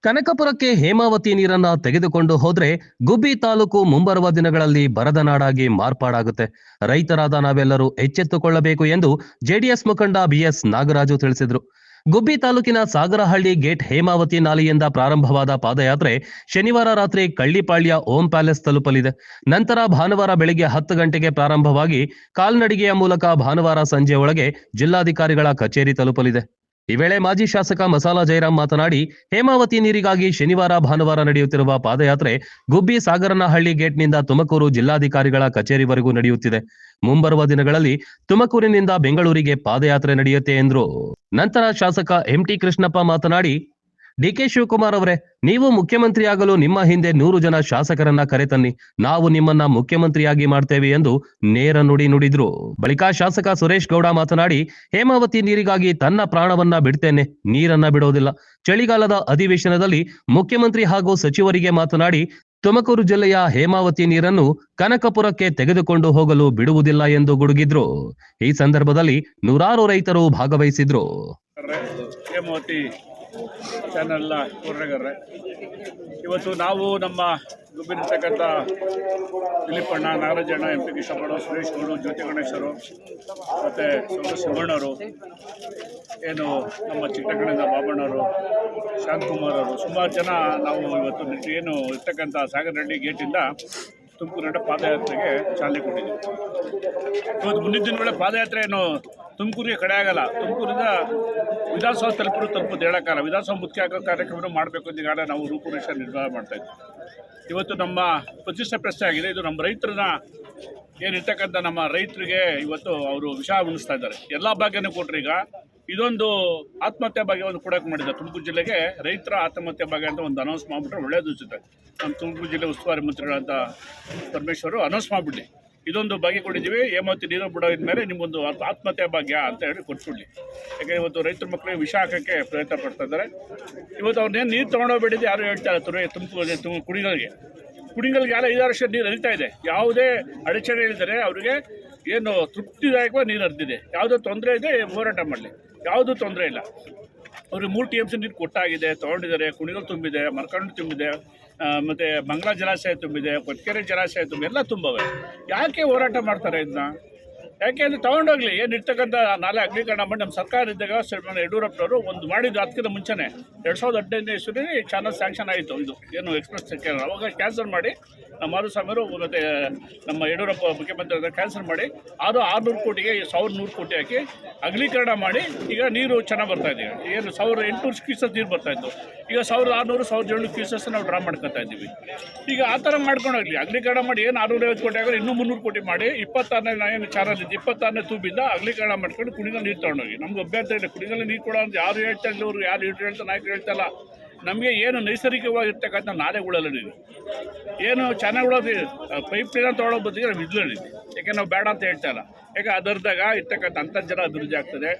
ಕನಕಪುರಕ್ಕೆ ಹೇಮಾವತಿ ನೀರನ್ನ ತೆಗೆದುಕೊಂಡು ಹೋದ್ರೆ ಗುಬ್ಬಿ ತಾಲೂಕು ಮುಂಬರುವ ದಿನಗಳಲ್ಲಿ ಬರದ ನಾಡಾಗಿ ಮಾರ್ಪಾಡಾಗುತ್ತೆ. ರೈತರಾದ ನಾವೆಲ್ಲರೂ ಎಚ್ಚೆತ್ತುಕೊಳ್ಳಬೇಕು ಎಂದು ಜೆಡಿಎಸ್ ಮುಖಂಡ ಬಿಎಸ್ ನಾಗರಾಜು ತಿಳಿಸಿದರು. ಗುಬ್ಬಿ ತಾಲೂಕಿನ ಸಾಗರಹಳ್ಳಿ ಗೇಟ್ ಹೇಮಾವತಿ ನಾಲೆಯಿಂದ ಪ್ರಾರಂಭವಾದ ಪಾದಯಾತ್ರೆ ಶನಿವಾರ ರಾತ್ರಿ ಕಳ್ಳಿಪಾಳ್ಯ ಓಂ ಪ್ಯಾಲೇಸ್ ತಲುಪಲಿದೆ. ನಂತರ ಭಾನುವಾರ ಬೆಳಿಗ್ಗೆ 10 ಗಂಟೆಗೆ ಪ್ರಾರಂಭವಾಗಿ ಕಾಲ್ನಡಿಗೆಯ ಮೂಲಕ ಭಾನುವಾರ ಸಂಜೆ ಒಳಗೆ ಜಿಲ್ಲಾಧಿಕಾರಿಗಳ ಕಚೇರಿ ತಲುಪಲಿದೆ. ಈ ವೇಳೆ ಮಾಜಿ ಶಾಸಕ ಮಸಾಲ ಜಯರಾಮ್ ಮಾತನಾಡಿ, ಹೇಮಾವತಿ ನೀರಿಗಾಗಿ ಶನಿವಾರ ಭಾನುವಾರ ನಡೆಯುತ್ತಿರುವ ಪಾದಯಾತ್ರೆ ಗುಬ್ಬಿ ಸಾಗರನಹಳ್ಳಿ ಗೇಟ್ನಿಂದ ತುಮಕೂರು ಜಿಲ್ಲಾಧಿಕಾರಿಗಳ ಕಚೇರಿವರೆಗೂ ನಡೆಯುತ್ತಿದೆ. ಮುಂಬರುವ ದಿನಗಳಲ್ಲಿ ತುಮಕೂರಿನಿಂದ ಬೆಂಗಳೂರಿಗೆ ಪಾದಯಾತ್ರೆ ನಡೆಯುತ್ತೆ ಎಂದರು. ನಂತರ ಶಾಸಕ ಎಂಟಿ ಕೃಷ್ಣಪ್ಪ ಮಾತನಾಡಿ, ಡಿಕೆ ಶಿವಕುಮಾರ್ ಅವರೇ, ನೀವು ಮುಖ್ಯಮಂತ್ರಿಯಾಗಲು ನಿಮ್ಮ ಹಿಂದೆ 100 ಜನ ಶಾಸಕರನ್ನ ಕರೆತನ್ನಿ, ನಾವು ನಿಮ್ಮನ್ನ ಮುಖ್ಯಮಂತ್ರಿಯಾಗಿ ಮಾಡ್ತೇವೆ ಎಂದು ನೇರ ನುಡಿ ನುಡಿದ್ರು. ಬಳಿಕ ಶಾಸಕ ಸುರೇಶ್ ಗೌಡ ಮಾತನಾಡಿ, ಹೇಮಾವತಿ ನೀರಿಗಾಗಿ ತನ್ನ ಪ್ರಾಣವನ್ನ ಬಿಡ್ತೇನೆ, ನೀರನ್ನ ಬಿಡೋದಿಲ್ಲ. ಚಳಿಗಾಲದ ಅಧಿವೇಶನದಲ್ಲಿ ಮುಖ್ಯಮಂತ್ರಿ ಹಾಗೂ ಸಚಿವರಿಗೆ ಮಾತನಾಡಿ, ತುಮಕೂರು ಜಿಲ್ಲೆಯ ಹೇಮಾವತಿ ನೀರನ್ನು ಕನಕಪುರಕ್ಕೆ ತೆಗೆದುಕೊಂಡು ಹೋಗಲು ಬಿಡುವುದಿಲ್ಲ ಎಂದು ಗುಡುಗಿದ್ರು. ಈ ಸಂದರ್ಭದಲ್ಲಿ ನೂರಾರು ರೈತರು ಭಾಗವಹಿಸಿದ್ರು. ಹೇಮಾವತಿ ಚಾನಲ್ನ ಕೊರ್ರೆಗರ್ರೆ, ಇವತ್ತು ನಾವು ನಮ್ಮ ಗುಬ್ಬಿರ್ತಕ್ಕಂಥ ದಿಲೀಪಣ್ಣ, ನಾಗರಾಜಣ್ಣ, ಎಂ ಪಿ ಕೃಷ್ಣಪ್ಪಣ್ಣ, ಸುರೇಶ್ ಗೌಡ, ಜ್ಯೋತಿ ಗಣೇಶರು ಮತ್ತು ಶಿವಣ್ಣವರು, ಏನು ನಮ್ಮ ಚಿಕ್ಕಕಡೆಯಿಂದ ಬಾಬಣ್ಣವರು, ಶಾಂತಕುಮಾರ್ ಅವರು, ಸುಮಾರು ಜನ ನಾವು ಇವತ್ತು ಏನು ಇರ್ತಕ್ಕಂಥ ಸಾಗರಹಳ್ಳಿ ಗೇಟಿಂದ ತುಮಕೂರಿನ ಪಾದಯಾತ್ರೆಗೆ ಚಾಲನೆ ಕೊಟ್ಟಿದ್ದೀವಿ. ಇವತ್ತು ಮುಂದಿನ ದಿನಗಳ ಪಾದಯಾತ್ರೆ ಏನು ತುಮಕೂರಿಗೆ ಕಡೆ ಆಗಲ್ಲ. ತುಮಕೂರಿಂದ ವಿಧಾನಸೌಧ ತಲುಪೋದು ಹೇಳೋಕ್ಕಲ್ಲ. ವಿಧಾನಸೌಧ ಮುಖ್ಯ ಕಾರ್ಯಕ್ರಮ ಮಾಡಬೇಕು ಅಂತ ಈಗಾಗಲೇ ನಾವು ರೂಪುರೇಷೆ ನಿರ್ಧಾರ ಮಾಡ್ತಾಯಿದ್ವಿ. ಇವತ್ತು ನಮ್ಮ ಪ್ರತಿಷ್ಠೆ ಪ್ರಶ್ನೆ ಆಗಿದೆ. ಇದು ನಮ್ಮ ರೈತರನ್ನ ಏನಿರ್ತಕ್ಕಂಥ ನಮ್ಮ ರೈತರಿಗೆ ಇವತ್ತು ಅವರು ವಿಷ ಉಣಿಸ್ತಾ ಇದ್ದಾರೆ. ಎಲ್ಲ ಭಾಗ್ಯನೂ ಕೊಟ್ಟರು. ಈಗ ಇದೊಂದು ಆತ್ಮಹತ್ಯೆ ಬಗ್ಗೆ ಒಂದು ಕೊಡೋಕೆ ಮಾಡಿದ್ದಾರೆ. ತುಮಕೂರು ಜಿಲ್ಲೆಗೆ ರೈತರ ಆತ್ಮಹತ್ಯೆ ಬಗ್ಗೆ ಅಂತ ಒಂದು ಅನೌನ್ಸ್ ಮಾಡಿಬಿಟ್ರೆ ಒಳ್ಳೆಯದು ಅನಿಸುತ್ತೆ. ನಮ್ಮ ತುಮಕೂರು ಜಿಲ್ಲೆ ಉಸ್ತುವಾರಿ ಮಂತ್ರಿಗಳಂತ ಪರಮೇಶ್ವರು ಅನೌನ್ಸ್ ಮಾಡಿಬಿಡಿ, ಇದೊಂದು ಭಾಗ್ಯ ಕೊಟ್ಟಿದ್ದೀವಿ, ಹೇಮಾವತಿ ನೀರು ಬಿಡೋದ ಮೇಲೆ ನಿಮ್ಮೊಂದು ಆತ್ಮಹತ್ಯೆ ಭಾಗ್ಯ ಅಂತ ಹೇಳಿ ಕೊಟ್ಬಿಡ್ಲಿ. ಯಾಕೆಂದರೆ ಇವತ್ತು ರೈತರ ಮಕ್ಕಳಿಗೆ ವಿಷ ಹಾಕೋಕ್ಕೆ ಪ್ರಯತ್ನ ಪಡ್ತಾ ಇದ್ದಾರೆ. ಇವತ್ತು ಅವ್ರನ್ನೇನು ನೀರು ತೊಗೊಂಡೋಗ್ಬಿಟ್ಟಿದ್ದು ಯಾರು ಹೇಳ್ತಾ ಇರ್ತಾರೆ. ತುಮಕೂರು ಕುಡಿಗಳಿಗೆ ಯಾರು 5 ವರ್ಷ ನೀರು ಹರಿತಾ ಇದೆ. ಯಾವುದೇ ಅಡಚಣೆ ಹೇಳಿದರೆ ಅವರಿಗೆ ಏನು ತೃಪ್ತಿದಾಯಕವಾಗಿ ನೀರು ಹರಿದಿದೆ. ಯಾವುದೋ ತೊಂದರೆ ಇದೆ, ಹೋರಾಟ ಮಾಡಲಿ, ಯಾವುದೂ ತೊಂದರೆ ಇಲ್ಲ. ಅವ್ರಿಗೆ 3 TMC ನೀರು ಕೊಟ್ಟಾಗಿದೆ, ತೊಗೊಂಡಿದ್ದಾರೆ. ಕುಣಿಗಲ್ ತುಂಬಿದೆ, ಮರಕಂಡು ತುಂಬಿದೆ, ಮತ್ತು ಮಂಗಳಾ ಜಲಾಶಯ ತುಂಬಿದೆ, ಕೊಟ್ಕೆರೆ ಜಲಾಶಯ ತುಂಬಿದೆ, ಎಲ್ಲ ತುಂಬವೆ. ಯಾಕೆ ಹೋರಾಟ ಮಾಡ್ತಾರೆ ಇದನ್ನ? ಯಾಕೆ ಅಂದರೆ ತೊಗೊಂಡೋಗ್ಲಿ. ಏನಿರ್ತಕ್ಕಂಥ ನಾಲೆ ಅಗ್ಲೀಕರಣ ಮಾಡಿ ನಮ್ಮ ಸರ್ಕಾರ ಇದ್ದಾಗ ಯಡಿಯೂರಪ್ಪನವರು ಒಂದು ಮಾಡಿದ್ದು. ಅದಕ್ಕಿಂತ ಮುಂಚೆನೇ 2015ನೇ ಇಸ್ವಿಯಲ್ಲಿ ಚಾನಲ್ ಸ್ಯಾಂಕ್ಷನ್ ಆಯಿತು. ಇದು ಏನು ಎಕ್ಸ್ಪ್ರೆಸ್ ಅವಾಗ ಕ್ಯಾನ್ಸಲ್ ಮಾಡಿ ನಮ್ಮ ಮಾಧುಸ್ವಾಮಿಯವರು ಮತ್ತು ನಮ್ಮ ಯಡಿಯೂರಪ್ಪ ಮುಖ್ಯಮಂತ್ರಿ ಕ್ಯಾನ್ಸಲ್ ಮಾಡಿ ಅದು 600 ಕೋಟಿಗೆ 1100 ಕೋಟಿ ಹಾಕಿ ಅಗಲೀಕರಣ ಮಾಡಿ ಈಗ ನೀರು ಚೆನ್ನಾಗಿ ಬರ್ತಾಯಿದೆ. ಏನು 1800 ಕ್ಯೂಸಸ್ ನೀರು ಬರ್ತಾಯಿತ್ತು, ಈಗ 1600 1700 ಕ್ಯೂಸಸ್ ನಾವು ಡ್ರಾ ಮಾಡ್ಕೊತಾ ಇದ್ದೀವಿ. ಈಗ ಆ ಥರ ಮಾಡ್ಕೊಂಡೋಗ್ಲಿ. ಅಗಲೀಕರಣ ಮಾಡಿ ಏನು 650 ಕೋಟಿ ಆಗೋದು ಇನ್ನೂ 300 ಕೋಟಿ ಮಾಡಿ 26ನೇ ಏನು ಚಾನಲ್ ಇದ್ದು 26ನೇ ತೂಬಿಂದ ಅಗಲೀಕರಣ ಮಾಡ್ಕೊಂಡು ಕುಣಿಗಲ್ ನೀರು ತೊಗೊಂಡೋಗಿ. ನಮ್ಗೆ ಅಭ್ಯಂತರ ಇಲ್ಲ. ಕುಣಿಗಲ್ ನೀರು ಕೊಡೋ ಅಂತ ಯಾರು ಹೇಳ್ತಾ ಇಲ್ಲ, ಅವರು ಯಾರು ಹೇಳ್ತಾ ನಾಯಕರು ಹೇಳ್ತಲ್ಲ. ನಮಗೆ ಏನು ನೈಸರ್ಗಿಕವಾಗಿರ್ತಕ್ಕಂಥ ನಾಲೆಗಳೆಲ್ಲ ನೀರು ಏನು ಚೆನ್ನಾಗಿ ಪೈಪ್ ಲೈನ್ ತೊಗೊಳೋ ಬದಿಗೆ ನಾವು ಇದ್ಲಲ್ಲಿದ್ವಿ. ಯಾಕೆ ನಾವು ಬೇಡ ಅಂತ ಹೇಳ್ತಾ ಇಲ್ಲ. ಯಾಕೆ ಅದರದಾಗ ಇರ್ತಕ್ಕಂಥ ಅಂತರ್ಜಲ ಅಭಿವೃದ್ಧಿ ಆಗ್ತದೆ.